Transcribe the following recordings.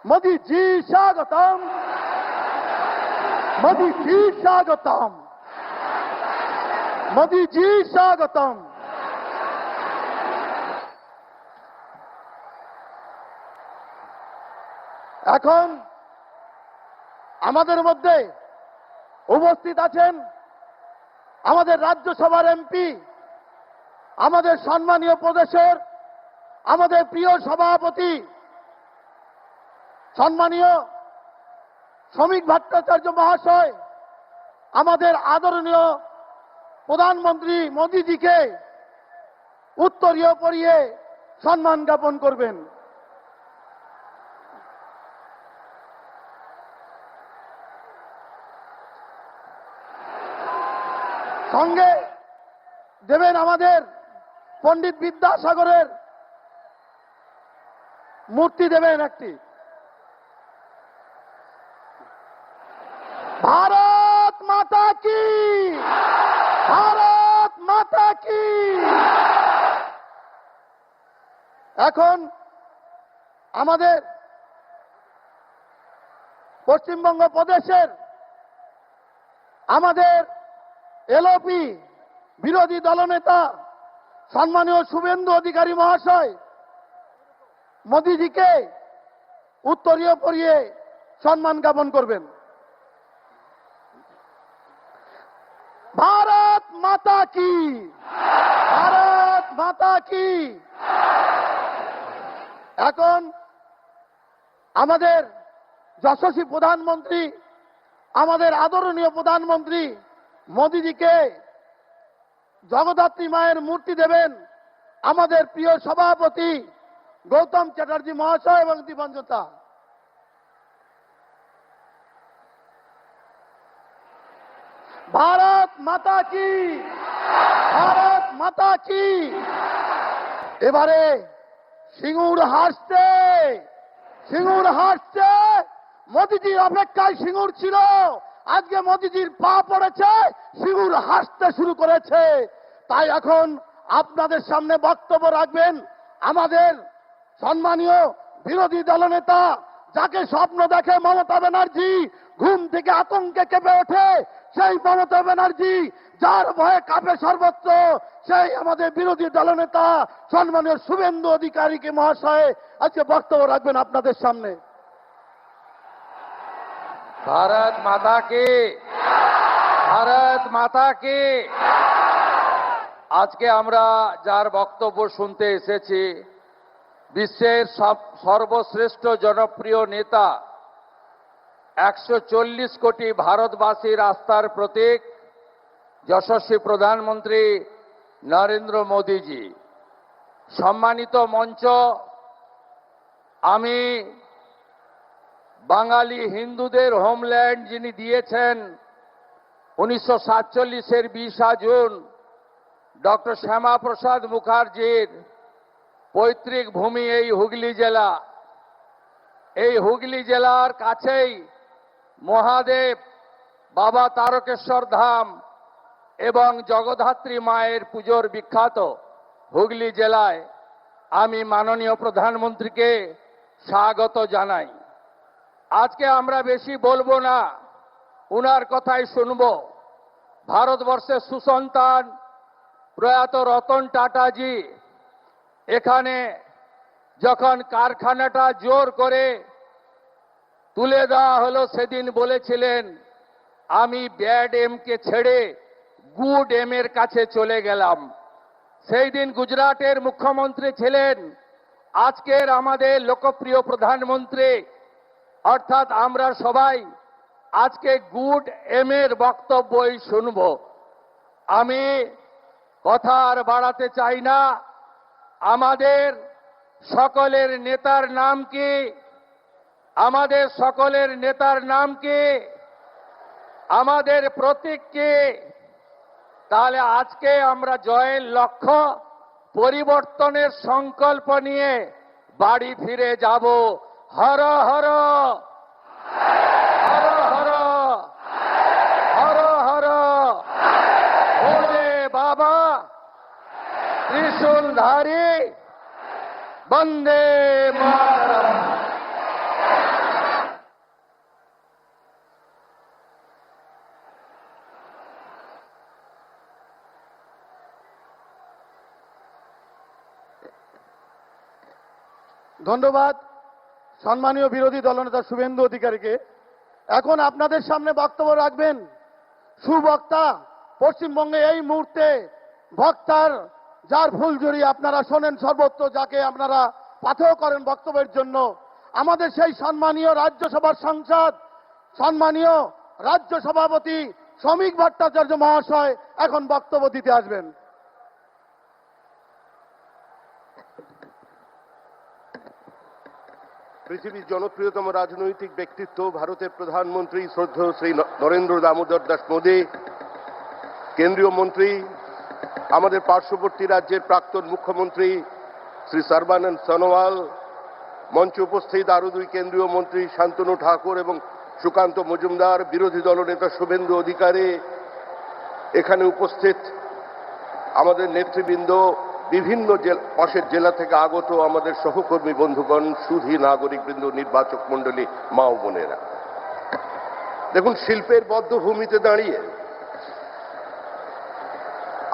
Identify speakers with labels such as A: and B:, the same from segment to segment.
A: मोदी जी स्वागतम, मोदी जी स्वागतम, मोदी जी स्वागतम। এখন আমাদের মধ্যে উপস্থিত আছেন আমাদের রাজ্যসভার এমপি, আমাদের সম্মানীয় প্রদেশের আমাদের প্রিয় সভাপতি সম্মানীয় শ্রমিক ভট্টাচার্য মহাশয় আমাদের আদরণীয় প্রধানমন্ত্রী মোদীজিকে উত্তরীয় পরিয়ে সম্মান জ্ঞাপন করবেন। সঙ্গে দেবেন আমাদের পণ্ডিত বিদ্যাসাগরের মূর্তি দেবেন একটি। ভারত মাতা কি, ভারত মাতা কি। এখন আমাদের পশ্চিমবঙ্গ প্রদেশের আমাদের এলওপি বিরোধী দলনেতা সম্মানীয় শুভেন্দু অধিকারী মহাশয় মোদীজিকে উত্তরীয় পরিয়ে সম্মান জ্ঞাপন করবেন। ভারত মাতা কি, ভারত মাতা কি। এখন আমাদের যশস্বী প্রধানমন্ত্রী, আমাদের আদরণীয় প্রধানমন্ত্রী মোদীজিকে জগদ্ধাত্রী মায়ের মূর্তি দেবেন আমাদের প্রিয় সভাপতি গৌতম চ্যাটার্জি মহাশয় এবং দীপঞ্জতা। ভারত মাতা কি, ভারত মাতা কি। এবারে সিঙ্গুর হাসছে, সিঙ্গুর হাসছে। মোদীজির অপেক্ষায় সিঙ্গুর ছিল, আজকে মোদীজির পা পড়েছে, সিঙ্গুর হাসতে শুরু করেছে। তাই এখন আপনাদের সামনে বক্তব্য রাখবেন আমাদের সম্মানীয় বিরোধী দলনেতা, যাকে স্বপ্ন দেখে মমতা ব্যানার্জি, ঘুম থেকে আতঙ্কে কেঁপে ওঠে সেই মমতা ব্যানার্জি, যার ভয়ে কাঁপে সর্বত্র সেই আমাদের বিরোধী দলনেতা সম্মানীয় শুভেন্দু অধিকারীকে মহাশয় আজকে বক্তব্য রাখবেন আপনাদের সামনে।
B: भारत माता की, भारत माता की। আজকে আমরা যার বক্তব্য শুনতে এসেছি বিশ্বের সর্বশ্রেষ্ঠ জনপ্রিয় নেতা, 140 কোটি ভারতবাসীর আস্থার প্রতীক যশস্বী প্রধানমন্ত্রী নরেন্দ্র মোদীজি। সম্মানিত মঞ্চ, আমি বাঙালি হিন্দুদের হোমল্যান্ড যিনি দিয়েছেন 1947-এর 20 জুন ডক্টর শ্যামাপ্রসাদ মুখার্জির পৈতৃক ভূমি এই হুগলি জেলা। এই হুগলি জেলার কাছেই মহাদেব, বাবা তারকেশ্বর ধাম এবং জগদ্ধাত্রী মায়ের পুজোর বিখ্যাত হুগলি জেলায় আমি মাননীয় প্রধানমন্ত্রীকে স্বাগত জানাই। আজকে আমরা বেশি বলবো না, উনার কথাই শুনব। ভারতবর্ষের সুসন্তান প্রয়াত রতন টাটাজি এখানে যখন কারখানাটা জোর করে তুলে দেওয়া হলো, সেদিন বলেছিলেন আমি ব্যাড এমকে ছেড়ে গুড এমের কাছে চলে গেলাম। সেই দিন গুজরাটের মুখ্যমন্ত্রী ছিলেন আজকের আমাদের লোকপ্রিয় প্রধানমন্ত্রী। অর্থাৎ আমরা সবাই আজকে গুড এমের বক্তব্যই শুনব। আমি কথা আর বাড়াতে চাই না। আমাদের সকলের নেতার নাম কি? আমাদের সকলের নেতার নাম কি? আমাদের প্রতীক কি? তাহলে আজকে আমরা জয়ের লক্ষ্য, পরিবর্তনের সংকল্প নিয়ে বাড়ি ফিরে যাব। হর হর হর হর হর হর ভোলে বাবা ত্রিশূলধারী বন্দে মাতরম।
A: ধন্যবাদ সম্মানীয় বিরোধী দলনেতা শুভেন্দু অধিকারীকে। এখন আপনাদের সামনে বক্তব্য রাখবেন সুবক্তা, পশ্চিমবঙ্গে এই মুহূর্তে বক্তার যার ফুলঝুরি আপনারা শোনেন সর্বত্র, যাকে আপনারা পাথেয় করেন বক্তব্যের জন্য, আমাদের সেই সম্মানীয় রাজ্যসভার সাংসদ, সম্মানীয় রাজ্য সভাপতি শ্রমিক ভট্টাচার্য মহাশয় এখন বক্তব্য দিতে আসবেন।
C: পৃথিবীর জনপ্রিয়তম রাজনৈতিক ব্যক্তিত্ব ভারতের প্রধানমন্ত্রী শ্রদ্ধেয় শ্রী নরেন্দ্র দামোদর দাস মোদী, কেন্দ্রীয় মন্ত্রী, আমাদের পার্শ্ববর্তী রাজ্যের প্রাক্তন মুখ্যমন্ত্রী শ্রী সর্বানন্দ সোনোয়াল, মঞ্চে উপস্থিত আরো দুই কেন্দ্রীয় মন্ত্রী শান্তনু ঠাকুর এবং সুকান্ত মজুমদার, বিরোধী দলনেতা শুভেন্দু অধিকারী, এখানে উপস্থিত আমাদের নেতৃবৃন্দ, বিভিন্ন পাশের জেলা থেকে আগত আমাদের সহকর্মী বন্ধুগণ, সুধী নাগরিকবৃন্দ, নির্বাচক মণ্ডলী, মা ও বোনেরা, দেখুন, শিল্পের বদ্ধভূমিতে দাঁড়িয়ে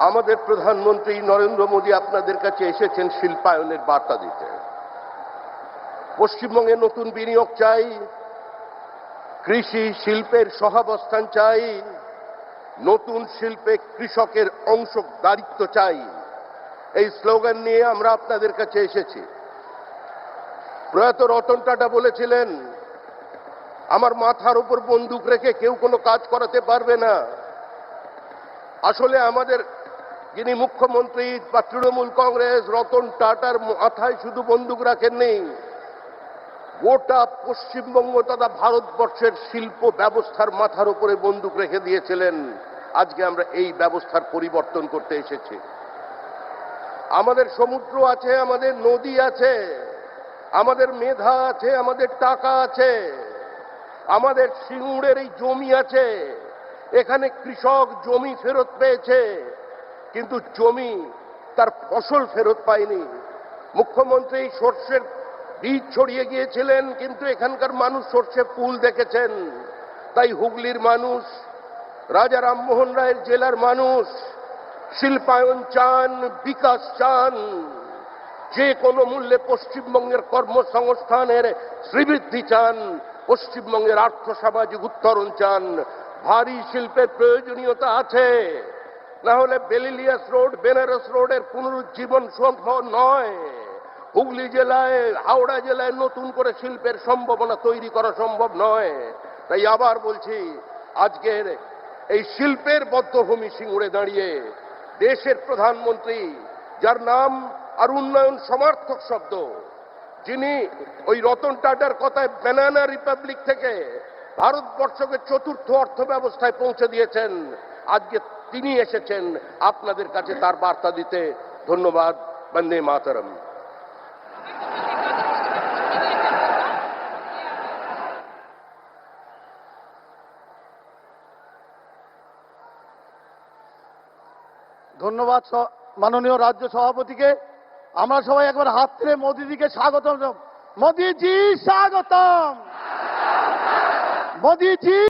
C: আমাদের প্রধানমন্ত্রী নরেন্দ্র মোদী আপনাদের কাছে এসেছেন শিল্পায়নের বার্তা দিতে। পশ্চিমবঙ্গে নতুন বিনিয়োগ চাই, কৃষি শিল্পের সহাবস্থান চাই, নতুন শিল্পে কৃষকের অংশদারিত্ব চাই, এই স্লোগান নিয়ে আমরা আপনাদের কাছে এসেছি। প্রয়াত রতন টাটা বলেছিলেন, আমার মাথার উপর বন্দুক রেখে কেউ কোনো কাজ করাতে পারবে না। আসলে আমাদের যিনি মুখ্যমন্ত্রী বা তৃণমূল কংগ্রেস, রতন টাটার মাথায় শুধু বন্দুক রাখেননি, গোটা পশ্চিমবঙ্গ তথা ভারতবর্ষের শিল্প ব্যবস্থার মাথার উপরে বন্দুক রেখে দিয়েছিলেন। আজকে আমরা এই ব্যবস্থার পরিবর্তন করতে এসেছি। আমাদের সমুদ্র আছে, আমাদের নদী আছে, আমাদের মেধা আছে, আমাদের টাকা আছে, আমাদের সিঙ্গুরের এই জমি আছে। এখানে কৃষক জমি ফেরত পেয়েছে, কিন্তু জমি তার ফসল ফেরত পায়নি। মুখ্যমন্ত্রী সর্ষের বীজ ছড়িয়ে গিয়েছিলেন, কিন্তু এখানকার মানুষ সর্ষে ফুল দেখেছেন। তাই হুগলির মানুষ, রাজা রামমোহন রায়ের জেলার মানুষ শিল্পায়ন চান, বিকাশ চান, যে কোনো মূল্যে পশ্চিমবঙ্গের কর্মসংস্থানের শ্রীবৃদ্ধি চান, পশ্চিমবঙ্গের আর্থসামাজিক উত্তরণ চান। ভারী শিল্পের প্রয়োজনীয়তা আছে, না হলে বেলিলিয়াস রোড, বেনারস রোডের পুনরুজ্জীবন সম্ভব নয়। হুগলি জেলায়, হাওড়া জেলায় নতুন করে শিল্পের সম্ভাবনা তৈরি করা সম্ভব নয়। তাই আবার বলছি, আজকের এই শিল্পের বদ্ধভূমি সিঙ্গুরে দাঁড়িয়ে দেশের প্রধানমন্ত্রী, যার নাম আর উন্নয়ন সমার্থক শব্দ, যিনি ওই রতন টাটার কথায় ব্যানানা রিপাবলিক থেকে ভারতবর্ষকে চতুর্থ অর্থ ব্যবস্থায় পৌঁছে দিয়েছেন, আজকে তিনি এসেছেন আপনাদের কাছে তার বার্তা দিতে। ধন্যবাদ। বন্দে মাতরম।
A: ধন্যবাদ মাননীয় রাজ্য সভাপতিকে। আমরা সবাই একবার হাত তুলে মোদিজিকে স্বাগতম। মোদিজি স্বাগতম, মোদিজি।